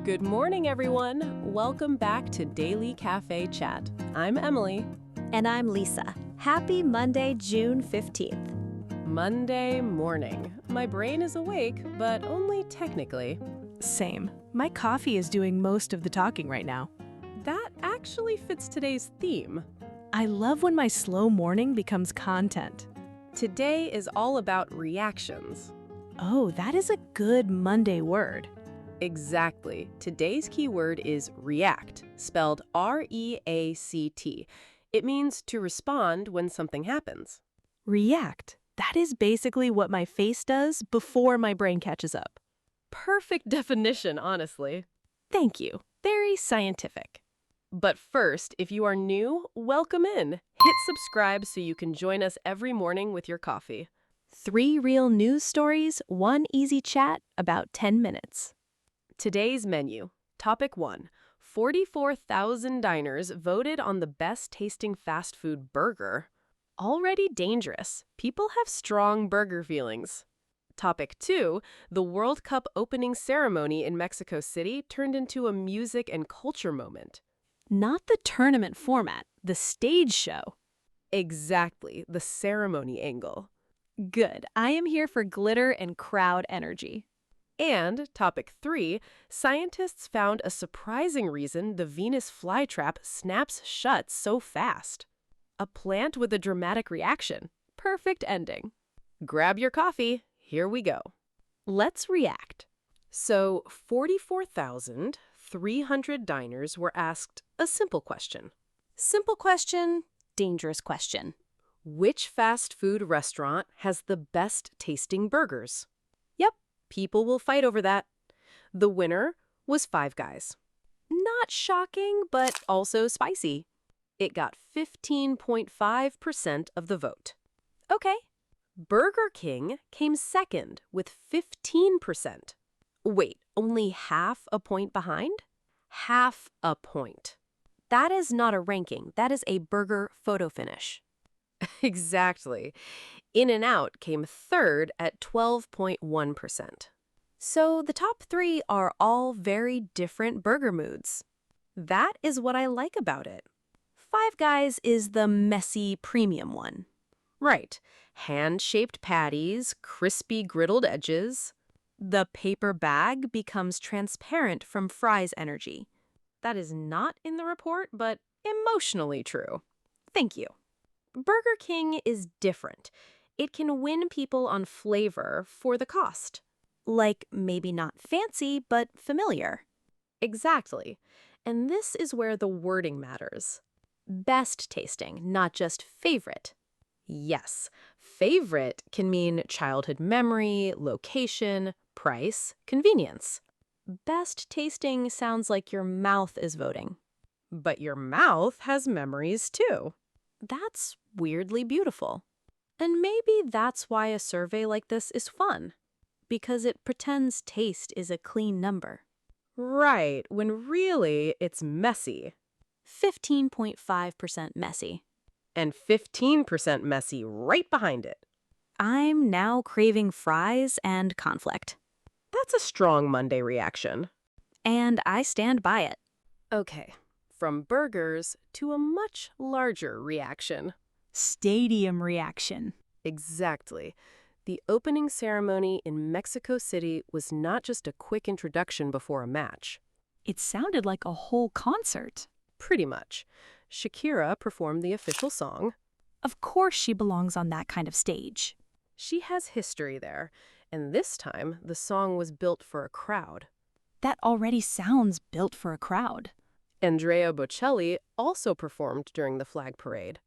Good morning, everyone. Welcome back to Daily Cafe Chat. I'm Emily. And I'm Lisa. Happy Monday, June 15th. Monday morning. My brain is awake, but only technically. Same. My coffee is doing most of the talking right now. That actually fits today's theme. I love when my slow morning becomes content. Today is all about reactions. Oh, that is a good Monday word. Exactly. Today's keyword is react, spelled R-E-A-C-T. It means to respond when something happens. React. That is basically what my face does before my brain catches up. Perfect definition, honestly. Thank you. Very scientific. But first, if you are new, welcome in. Hit subscribe so you can join us every morning with your coffee. 3 real news stories, 1 easy chat, about 10 minutes. Today's menu. Topic 1. 44,000 diners voted on the best-tasting fast food burger. Already dangerous. People have strong burger feelings. Topic 2. The World Cup opening ceremony in Mexico City turned into a music and culture moment. Not the tournament format, the stage show. Exactly, the ceremony angle. Good. I am here for glitter and crowd energy. And topic 3, scientists found a surprising reason the Venus flytrap snaps shut so fast. A plant with a dramatic reaction. Perfect ending. Grab your coffee. Here we go. Let's react. So, 44,300 diners were asked a simple question. Simple question, dangerous question. Which fast food restaurant has the best tasting burgers? Yep. People will fight over that. The winner was Five Guys. Not shocking, but Also spicy. It got 15.5% of the vote. okay. Burger King came second with 15%. Wait, only half a point behind? Half a point. That is not a ranking. That is a burger photo finish. Exactly. In-N-Out came third at 12.1%. So the top 3 are all very different burger moods. That is what I like about it. Five Guys is the messy premium one. Right. Hand-shaped patties, crispy griddled edges. The paper bag becomes transparent from fries energy. That is not in the report, but emotionally true. Thank you. Burger King is different. It can win people on flavor for the cost. Like maybe not fancy, but familiar. Exactly. And this is where the wording matters. Best tasting, not just favorite. Yes, favorite can mean childhood memory, location, price, convenience. Best tasting sounds like your mouth is voting. But your mouth has memories too. That's weirdly beautiful. And maybe that's why a survey like this is fun. Because it pretends taste is a clean number. Right, when really it's messy. 15.5% messy. And 15% messy right behind it. I'm now craving fries and conflict. That's a strong Monday reaction. And I stand by it. Okay, from burgers to a much larger reaction. Stadium reaction. Exactly. The opening ceremony in Mexico City was not just a quick introduction before a match. It sounded like a whole concert. Pretty much. Shakira performed the official song. Of course she belongs on that kind of stage. She has history there, and this time the song was built for a crowd. That already sounds built for a crowd. Andrea Bocelli also performed during the flag parade.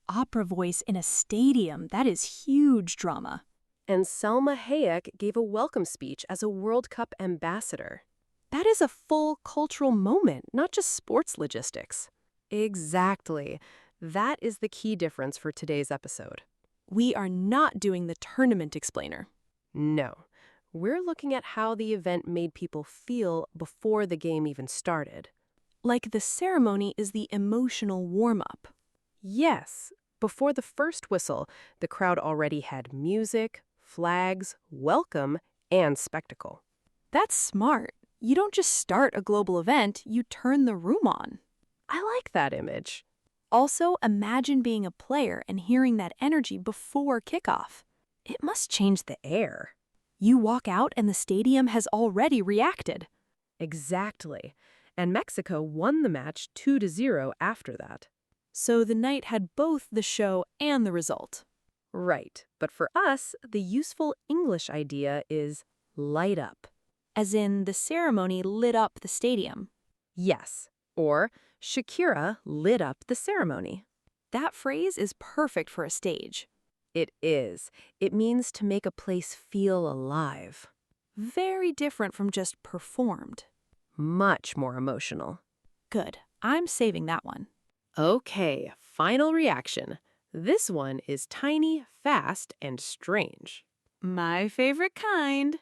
Opera voice in a stadium, that is huge drama. And Salma Hayek gave a welcome speech as a World Cup ambassador. That is a full cultural moment, not just sports logistics. Exactly. That is the key difference for today's episode. We are not doing the tournament explainer. No. We're looking at how the event made people feel before the game even started. Like the ceremony is the emotional warm-up. Yes. Before the first whistle, the crowd already had music, flags, welcome, and spectacle. That's smart. You don't just start a global event, you turn the room on. I like that image. Also, imagine being a player and hearing that energy before kickoff. It must change the air. You walk out and the stadium has already reacted. Exactly. And Mexico won the match 2-0 after that. So the night had both the show and the result. Right. But for us, the useful English idea is light up. As in, the ceremony lit up the stadium. Yes. Or Shakira lit up the ceremony. That phrase is perfect for a stage. It is. It means to make a place feel alive. Very different from just performed. Much more emotional. Good. I'm saving that one. Okay, final reaction. This one is tiny, fast, and strange. My favorite kind.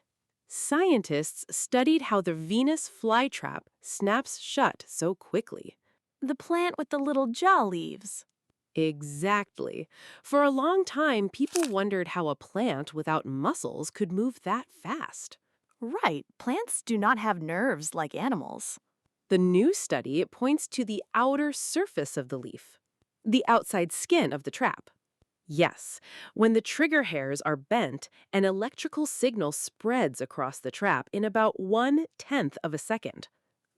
Scientists studied how the Venus flytrap snaps shut so quickly. The plant with the little jaw leaves. Exactly. For a long time, people wondered how a plant without muscles could move that fast. Right. Plants do not have nerves like animals. The new study points to the outer surface of the leaf, the outside skin of the trap. Yes, when the trigger hairs are bent, an electrical signal spreads across the trap in about 1/10 of a second.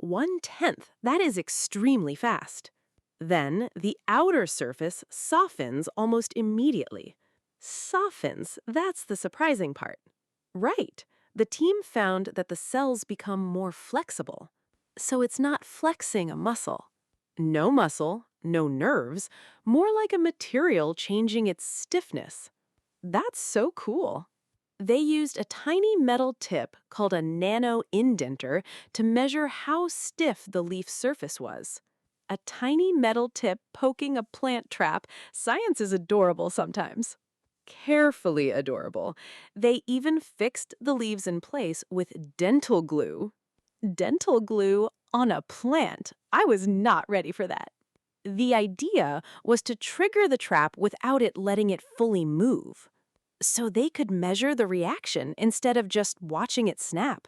1/10, that is extremely fast. Then, the outer surface softens almost immediately. Softens, that's the surprising part. Right, the team found that the cells become more flexible. So it's not flexing a muscle. No muscle, no nerves, more like a material changing its stiffness. That's so cool. They used a tiny metal tip called a nano-indenter to measure how stiff the leaf surface was. A tiny metal tip poking a plant trap. Science is adorable sometimes. Carefully adorable. They even fixed the leaves in place with dental glue. Dental glue on a plant. I was not ready for that. The idea was to trigger the trap without it letting it fully move. So they could measure the reaction instead of just watching it snap.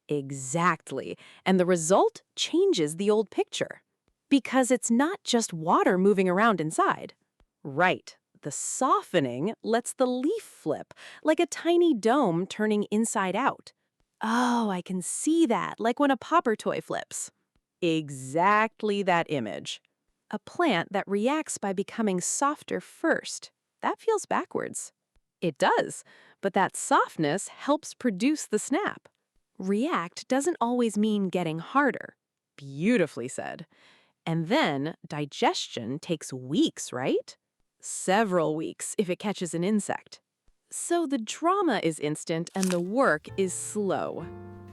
Exactly. And the result changes the old picture. Because it's not just water moving around inside. Right. The softening lets the leaf flip, like a tiny dome turning inside out. Oh, I can see that, like when a popper toy flips. Exactly that image. A plant that reacts by becoming softer first. That feels backwards. It does, but that softness helps produce the snap. React doesn't always mean getting harder. Beautifully said. And then digestion takes weeks, right? Several weeks if it catches an insect. So the drama is instant and the work is slow.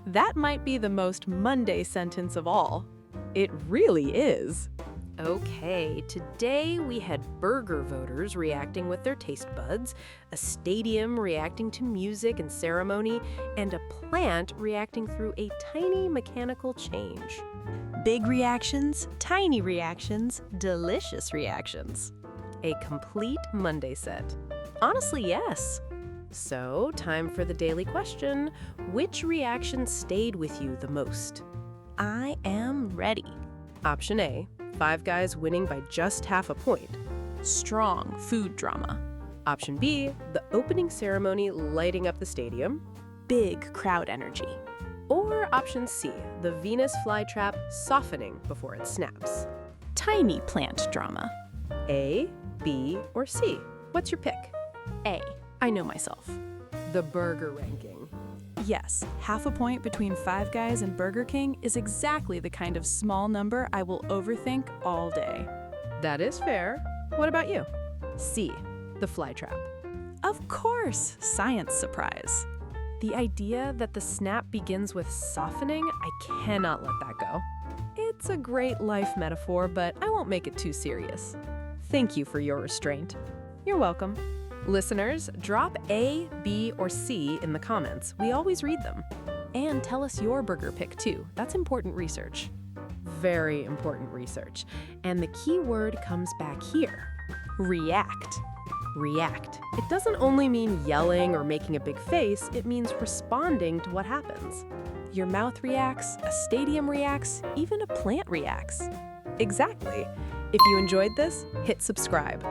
That might be the most Monday sentence of all. It really is. Okay, today we had burger voters reacting with their taste buds, a stadium reacting to music and ceremony, and a plant reacting through a tiny mechanical change. Big reactions, tiny reactions, delicious reactions. A complete Monday set. Honestly, yes. So, time for the daily question. Which reaction stayed with you the most? I am ready. Option A, Five Guys winning by just half a point. Strong food drama. Option B, the opening ceremony lighting up the stadium. Big crowd energy. Or option C, the Venus flytrap softening before it snaps. Tiny plant drama. A, B, or C? What's your pick? A. I know myself. The burger ranking. Yes, half a point between Five Guys and Burger King is exactly the kind of small number I will overthink all day. That is fair. What about you? C, the flytrap. Of course, science surprise. The idea that the snap begins with softening, I cannot let that go. It's a great life metaphor, but I won't make it too serious. Thank you for your restraint. You're welcome. Listeners, drop A, B, or C in the comments. We always read them. And tell us your burger pick too. That's important research. Very important research. And the key word comes back here. React. React. It doesn't only mean yelling or making a big face, it means responding to what happens. Your mouth reacts, a stadium reacts, even a plant reacts. Exactly. If you enjoyed this, hit subscribe.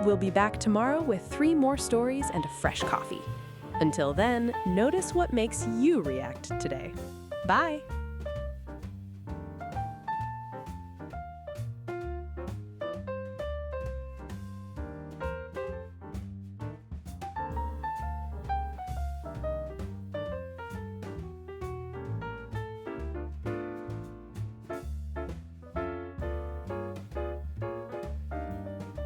We'll be back tomorrow with 3 more stories and a fresh coffee. Until then, notice what makes you react today. Bye!